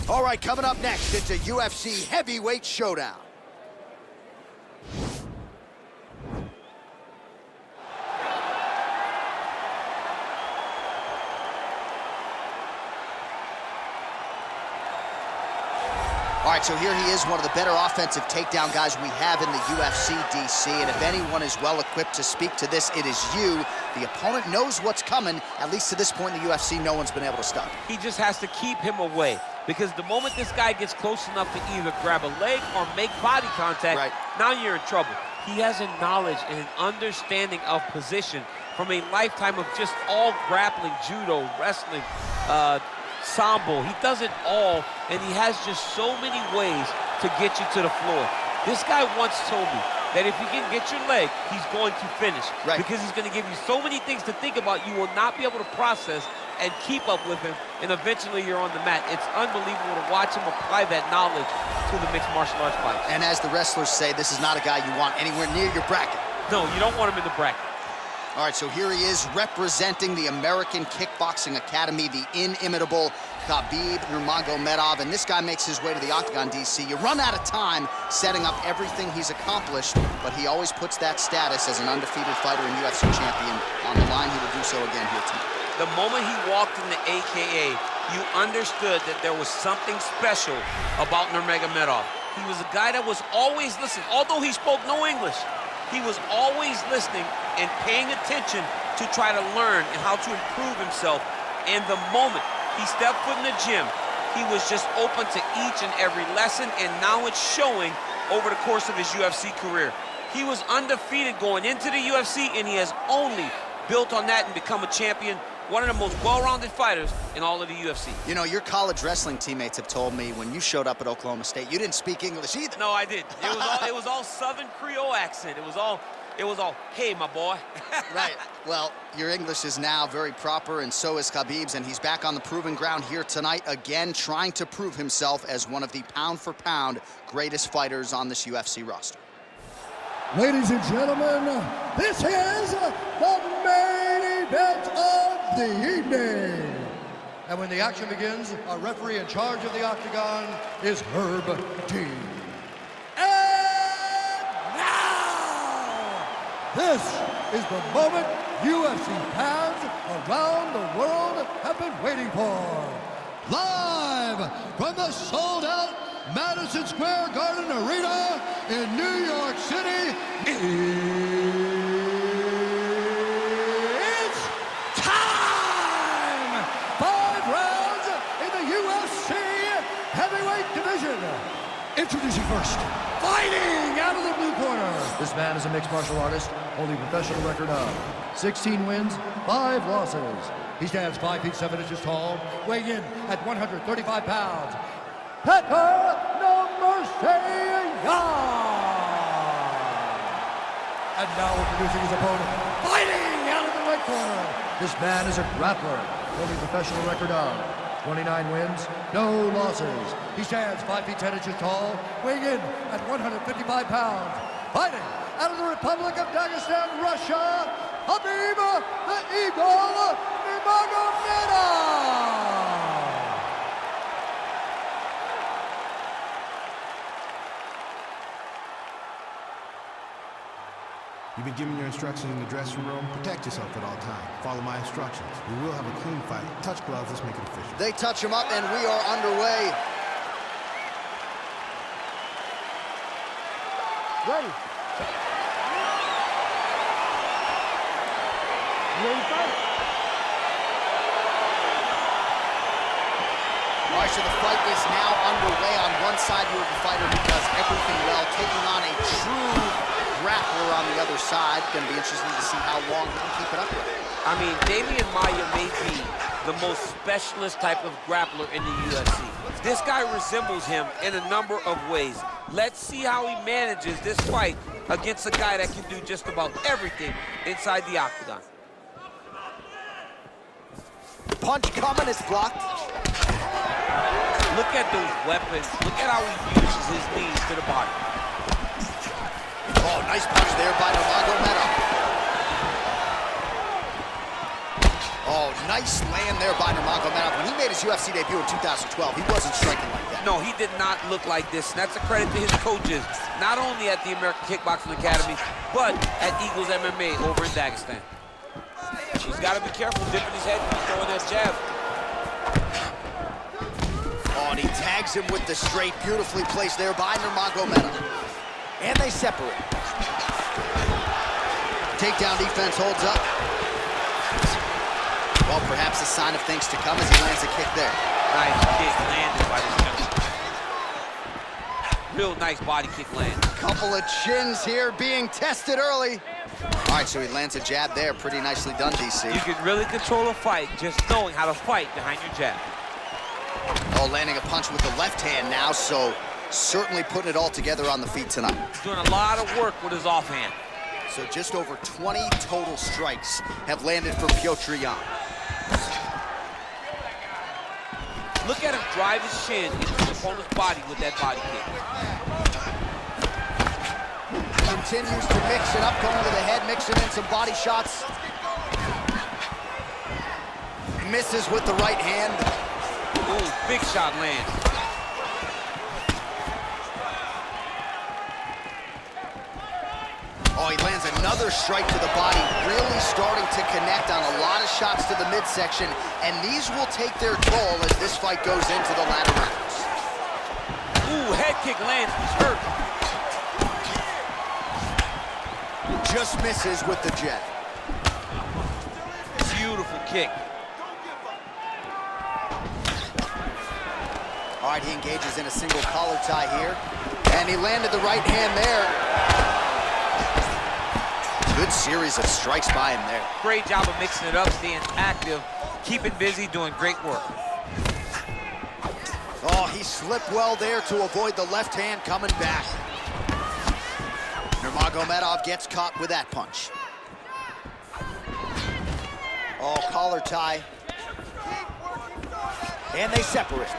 All right, coming up next, it's a UFC heavyweight showdown. All right, so here he is, one of the better offensive takedown guys we have in the UFC, DC. And if anyone is well-equipped to speak to this, it is you. The opponent knows what's coming. At least to this point in the UFC, no one's been able to stop him. He just has to keep him away, because the moment this guy gets close enough to either grab a leg or make body contact, now you're in trouble. He has a knowledge and an understanding of position from a lifetime of just all grappling, judo, wrestling, sambo. He does it all, and he has just so many ways to get you to the floor. This guy once told me that if you can get your leg, he's going to finish. Because he's going to give you so many things to think about, you will not be able to process and keep up with him, and eventually you're on the mat. It's unbelievable to watch him apply that knowledge to the mixed martial arts fight. And as the wrestlers say, this is not a guy you want anywhere near your bracket. No, you don't want him in the bracket. All right, so here he is representing the American Kickboxing Academy, the inimitable Khabib Nurmagomedov, and this guy makes his way to the octagon, DC. You run out of time setting up everything he's accomplished, but he always puts that status as an undefeated fighter and UFC champion on the line. He will do so again here tonight. The moment he walked in the AKA, you understood that there was something special about Nurmagomedov. He was a guy that was always listening. Although he spoke no English, he was always listening and paying attention to try to learn and how to improve himself. And the moment he stepped foot in the gym, he was just open to each and every lesson, and now it's showing over the course of his UFC career. He was undefeated going into the UFC, and he has only built on that and become a champion, one of the most well-rounded fighters in all of the UFC. You know, your college wrestling teammates have told me when you showed up at Oklahoma State, you didn't speak English either. No, I didn't. It was all Southern Creole accent. It was all, hey, my boy. Right. Well, your English is now very proper, and so is Khabib's, and he's back on the proving ground here tonight, again, trying to prove himself as one of the pound-for-pound greatest fighters on this UFC roster. Ladies and gentlemen, this is the main event of the evening. And when the action begins, our referee in charge of the octagon is Herb Dean. And now, this is the moment UFC fans around the world have been waiting for. Live from the sold-out Madison Square Garden Arena in New York City, it's time! 5 rounds in the UFC heavyweight division. Introducing first, fighting out of the blue corner. This man is a mixed martial artist, holding a professional record of 16 wins, 5 losses. He stands 5 feet 7 inches tall, weighing in at 135 pounds. Petr Yan! And now introducing his opponent, fighting out of the right corner. This man is a grappler, holding a professional record of 29 wins, no losses. He stands 5 feet 10 inches tall, weighing in at 155 pounds. Fighting out of the Republic of Dagestan, Russia, Khabib the Eagle Nurmagomedov! You've been given your instructions in the dressing room. Protect yourself at all times. Follow my instructions. We will have a clean fight. Touch gloves, let's make it official. They touch him up, and we are underway. Ready. Ready to fight? All right, so the fight is now underway. On one side, you have the fighter who does everything well, taking on a true grappler on the other side. Going to be interesting to see how long he can keep it up with. I mean, Damian Maia may be the most specialist type of grappler in the UFC. This guy resembles him in a number of ways. Let's see how he manages this fight against a guy that can do just about everything inside the octagon. Punch coming, it's blocked. Look at those weapons. Look at how he uses his knees to the body. Oh, nice punch there by Nurmagomedov. Oh, Oh, nice land there by Nurmagomedov. When he made his UFC debut in 2012, he wasn't striking like that. No, he did not look like this. And that's a credit to his coaches, not only at the American Kickboxing Academy, but at Eagles MMA over in Dagestan. He's got to be careful dipping his head when he's throwing that jab. Oh, and he tags him with the straight, beautifully placed there by Nurmagomedov. And they separate. Takedown defense holds up. Well, perhaps a sign of things to come as he lands a kick there. Nice kick landed by this gentleman. Real nice body kick land. Couple of chins here being tested early. All right, so he lands a jab there. Pretty nicely done, DC. You can really control a fight just knowing how to fight behind your jab. Oh, landing a punch with the left hand now, so certainly putting it all together on the feet tonight. He's doing a lot of work with his offhand. So just over 20 total strikes have landed for Petr Yan. Look at him drive his shin into his opponent's body with that body kick. Continues to mix it up, going to the head, mixing in some body shots. Misses with the right hand. Ooh, big shot lands. Oh, he lands another strike to the body, really starting to connect on a lot of shots to the midsection, and these will take their toll as this fight goes into the latter rounds. Ooh, head kick lands, he's hurt. Just misses with the jab. Beautiful kick. All right, he engages in a single collar tie here, and he landed the right hand there. Good series of strikes by him there. Great job of mixing it up, staying active, keeping busy, doing great work. Oh, he slipped well there to avoid the left hand coming back. Nurmagomedov gets caught with that punch. Oh, collar tie. And they separate.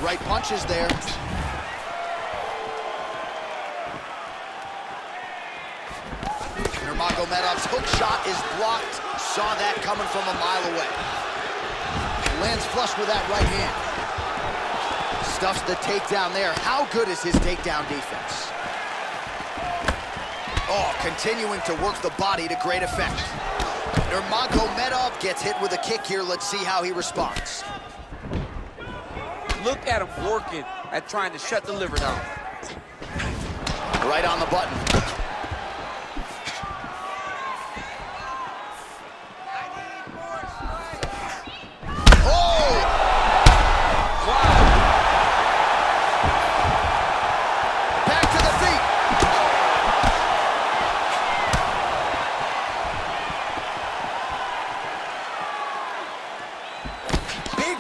Right punches there. Nurmagomedov's hook shot is blocked. Saw that coming from a mile away. Lands flush with that right hand. Stuffs the takedown there. How good is his takedown defense? Oh, continuing to work the body to great effect. Nurmagomedov gets hit with a kick here. Let's see how he responds. Look at him working at trying to shut the liver down. Right on the button.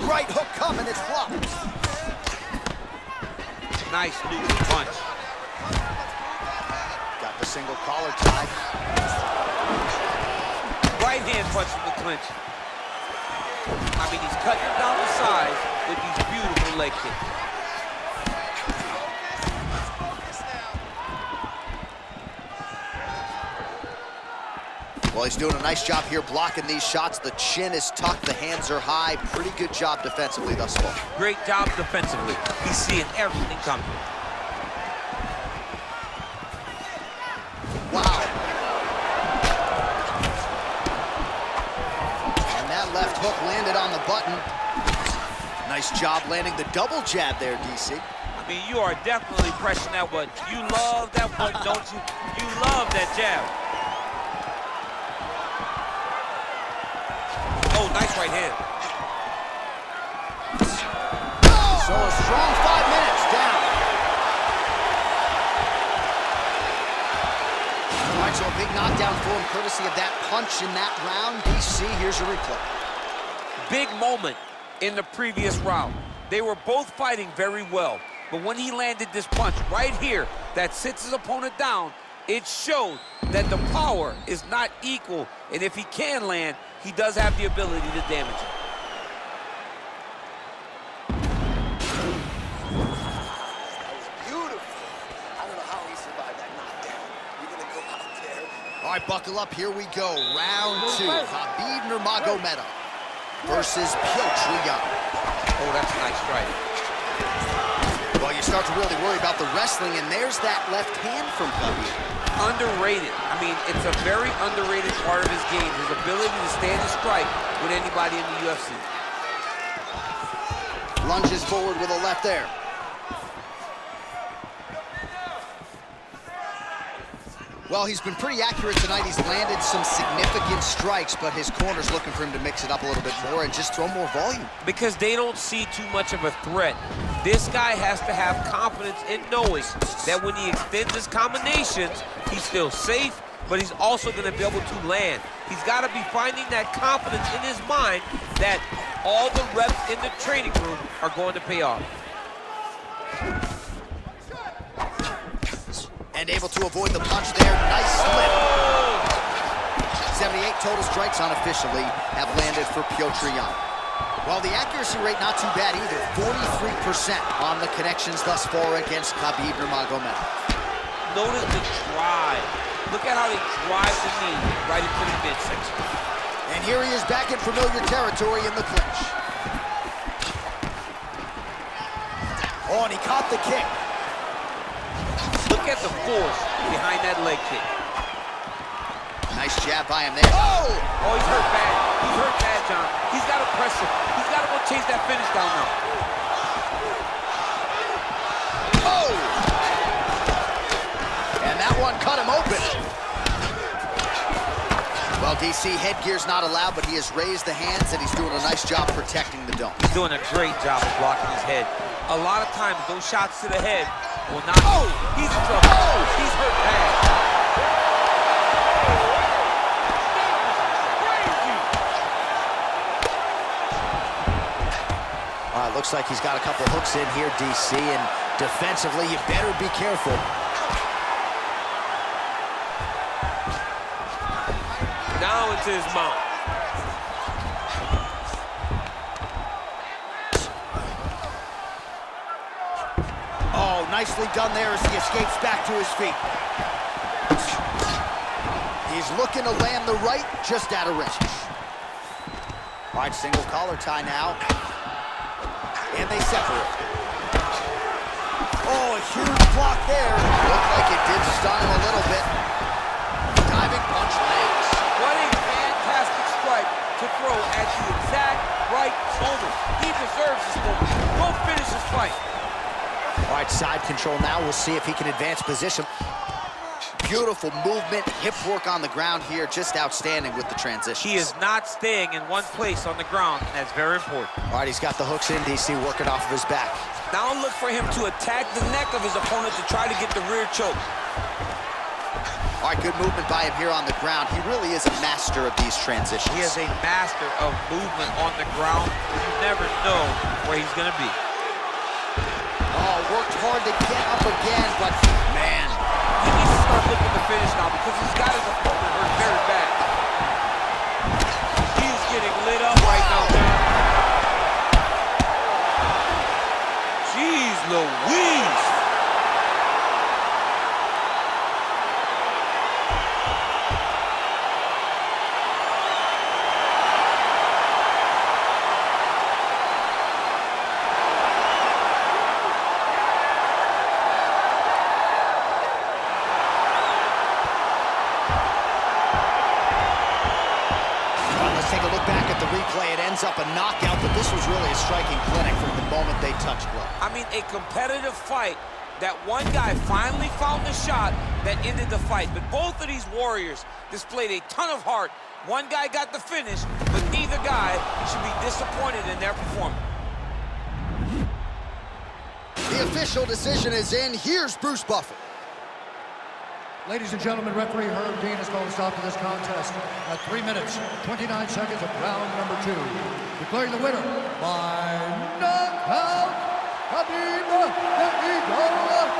Right hook coming, it's blocked. Nice looping punch. Got the single collar tie. Right hand punch from the clinch. I mean, he's cutting down the sides with these beautiful leg kicks. Well, he's doing a nice job here blocking these shots. The chin is tucked, the hands are high. Pretty good job defensively thus far. Great job defensively. He's seeing everything coming. Wow. And that left hook landed on the button. Nice job landing the double jab there, DC. I mean, you are definitely pressing that button. You love that button, don't you? You love that jab. Oh, nice right hand. So a strong 5 minutes down. All right, so a big knockdown for him, courtesy of that punch in that round. DC, here's your replay. Big moment in the previous round. They were both fighting very well, but when he landed this punch right here that sits his opponent down, it showed that the power is not equal, and if he can land, he does have the ability to damage him. Beautiful. I don't know how he survived that knockdown. You're gonna go out there. All right, buckle up. Here we go. Round two. Khabib Nurmagomedov. versus Petr Yan. Oh, that's a nice strike. Well, you start to really worry about the wrestling, and there's that left hand from Khabib. Underrated. I mean, it's a very underrated part of his game, his ability to stand and strike with anybody in the UFC. Lunges forward with a left there. Well, he's been pretty accurate tonight. He's landed some significant strikes, but his corner's looking for him to mix it up a little bit more and just throw more volume. Because they don't see too much of a threat. This guy has to have confidence in knowing that when he extends his combinations, he's still safe, but he's also going to be able to land. He's got to be finding that confidence in his mind that all the reps in the training room are going to pay off. And able to avoid the punch there. Nice slip. 78 total strikes unofficially have landed for Petr Yan. Well, the accuracy rate not too bad either. 43% on the connections thus far against Khabib Nurmagomedov. Notice the drive. Look at how he drives the knee right into the midsection. And here he is back in familiar territory in the clinch. Oh, and he caught the kick. Look at the force behind that leg kick. Nice jab by him there. Oh! Oh, he's hurt bad. He's hurt bad, John. He's got to press him. He's got to go chase that finish down now. Oh! And that one cut him open. Well, DC, headgear's not allowed, but he has raised the hands, and he's doing a nice job protecting the dome. He's doing a great job of blocking his head. A lot of times, those shots to the head will not. Oh! He's in trouble. Oh! He's hurt bad. Looks like he's got a couple hooks in here, DC, and defensively, you better be careful. Now into his mouth. Oh, nicely done there as he escapes back to his feet. He's looking to land the right, just out of range. All right, single collar tie now. And they separate. Oh, a huge block there. Looked like it did stun him a little bit. Diving punch lands. What a fantastic strike to throw at the exact right moment. He deserves this moment. Go finish his fight. All right, side control now. We'll see if he can advance position. Beautiful movement, hip work on the ground here, just outstanding with the transition. He is not staying in one place on the ground, and that's very important. All right, he's got the hooks in, DC, working off of his back. Now look for him to attack the neck of his opponent to try to get the rear choke. All right, good movement by him here on the ground. He really is a master of these transitions. He is a master of movement on the ground. You never know where he's going to be. Oh, worked hard to get up again, but man. He needs to start looking to finish now because he's got his opponent hurt very bad. He's getting lit up right now, man. Jeez Louise. Take a look back at the replay. It ends up a knockout, but this was really a striking clinic from the moment they touched glove. I mean, a competitive fight that one guy finally found the shot that ended the fight. But both of these warriors displayed a ton of heart. One guy got the finish, but neither guy should be disappointed in their performance. The official decision is in. Here's Bruce Buffer. Ladies and gentlemen, referee Herb Dean has called a stop to this contest at 3 minutes, 29 seconds of round number 2. Declaring the winner by knockout, Khabib Nurmagomedov.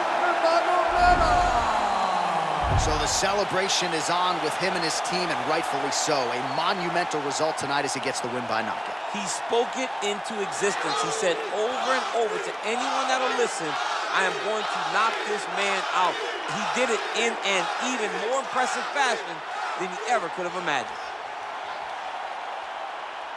So the celebration is on with him and his team, and rightfully so. A monumental result tonight as he gets the win by knockout. He spoke it into existence. He said over and over to anyone that'll listen, I am going to knock this man out. He did it in an even more impressive fashion than he ever could have imagined.